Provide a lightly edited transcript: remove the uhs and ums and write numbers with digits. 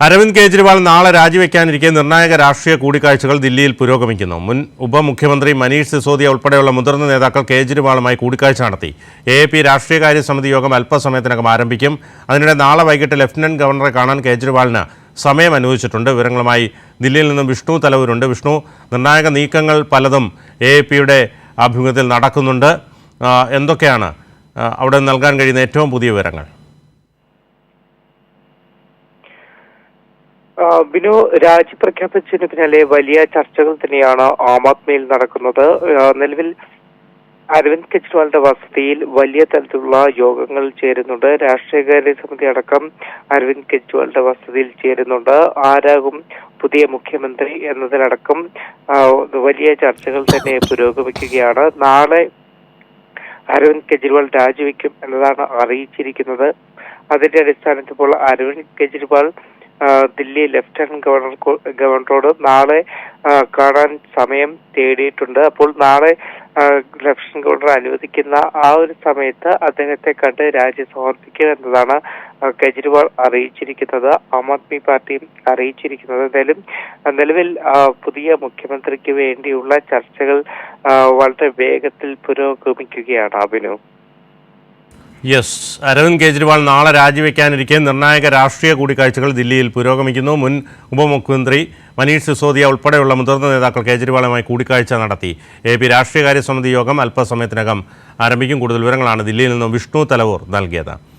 അരവിന്ദ് കെജ്രിവാൾ നാളെ രാജിവെക്കാനിരിക്കെ നിർണായക രാഷ്ട്രീയ കൂടിക്കാഴ്ചകൾ ദില്ലിയിൽ പുരോഗമിക്കുന്നു. മുൻ ഉപമുഖ്യമന്ത്രി മനീഷ് സിസോദിയ ഉൾപ്പെടെയുള്ള മുതിർന്ന നേതാക്കൾ കേജ്രിവാളുമായി കൂടിക്കാഴ്ച നടത്തി. AAP രാഷ്ട്രീയകാര്യ സമിതി യോഗം അല്പസമയത്തിനകം ആരംഭിക്കും. അതിനിടെ നാളെ വൈകിട്ട് ലഫ്റ്റനന്റ് ഗവർണറെ കാണാൻ കേജ്രിവാളിന് സമയം അനുവദിച്ചിട്ടുണ്ട്. വിവരങ്ങളുമായി ദില്ലിയിൽ നിന്നും വിഷ്ണു തലവൂരുണ്ട്. വിഷ്ണു, നിർണായക നീക്കങ്ങൾ പലതും AAPയുടെ ആഭിമുഖ്യത്തിൽ നടക്കുന്നുണ്ട്. എന്തൊക്കെയാണ് അവിടെ നൽകാൻ കഴിയുന്ന ഏറ്റവും പുതിയ വിവരങ്ങൾ? ബിനു, രാജി പ്രഖ്യാപിച്ചതിന് പിന്നാലെ വലിയ ചർച്ചകൾ തന്നെയാണ് ആം ആദ്മിയിൽ നടക്കുന്നത്. നിലവിൽ അരവിന്ദ് കെജ്രിവാളിന്റെ വസതിയിൽ വലിയ തരത്തിലുള്ള യോഗങ്ങൾ ചേരുന്നുണ്ട്. രാഷ്ട്രീയകാര്യ സമിതി അടക്കം അരവിന്ദ് കെജ്രിവാളിന്റെ വസതിയിൽ ചേരുന്നുണ്ട്. ആരാകും പുതിയ മുഖ്യമന്ത്രി എന്നതിലടക്കം വലിയ ചർച്ചകൾ തന്നെ പുരോഗമിക്കുകയാണ്. നാളെ അരവിന്ദ് കെജ്രിവാൾ രാജിവെക്കും എന്നതാണ് അറിയിച്ചിരിക്കുന്നത്. അതിന്റെ അടിസ്ഥാനത്തിൽ ഇപ്പോൾ അരവിന്ദ് കെജ്രിവാൾ ദില്ലി ലഫ്റ്റനന്റ് ഗവർണറോട് നാളെ കാണാൻ സമയം തേടിയിട്ടുണ്ട്. അപ്പോൾ നാളെ ലഫ്റ്റനന്റ് ഗവർണർ അനുവദിക്കുന്ന ആ ഒരു സമയത്ത് അദ്ദേഹത്തെ കണ്ട് രാജി സമർപ്പിക്കും എന്നതാണ് കെജ്രിവാൾ അറിയിച്ചിരിക്കുന്നത്. ആം ആദ്മി പാർട്ടിയും അറിയിച്ചിരിക്കുന്നത്. എന്തായാലും നിലവിൽ പുതിയ മുഖ്യമന്ത്രിക്ക് വേണ്ടിയുള്ള ചർച്ചകൾ വളരെ വേഗത്തിൽ പുരോഗമിക്കുകയാണ്. അഭിനവ്, യെസ്, അരവിന്ദ് കെജ്രിവാൾ നാളെ രാജിവെക്കാനിരിക്കെ നിർണായക രാഷ്ട്രീയ കൂടിക്കാഴ്ചകൾ ദില്ലിയിൽ പുരോഗമിക്കുന്നു. മുൻ ഉപമുഖ്യമന്ത്രി മനീഷ് സിസോദിയ ഉൾപ്പെടെയുള്ള മുതിർന്ന നേതാക്കൾ കേജ്രിവാളുമായി കൂടിക്കാഴ്ച നടത്തി. AAP രാഷ്ട്രീയകാര്യ സമിതി യോഗം അല്പസമയത്തിനകം ആരംഭിക്കും. കൂടുതൽ വിവരങ്ങളാണ് ദില്ലിയിൽ നിന്നും വിഷ്ണു തലവൂർ നൽകിയത്.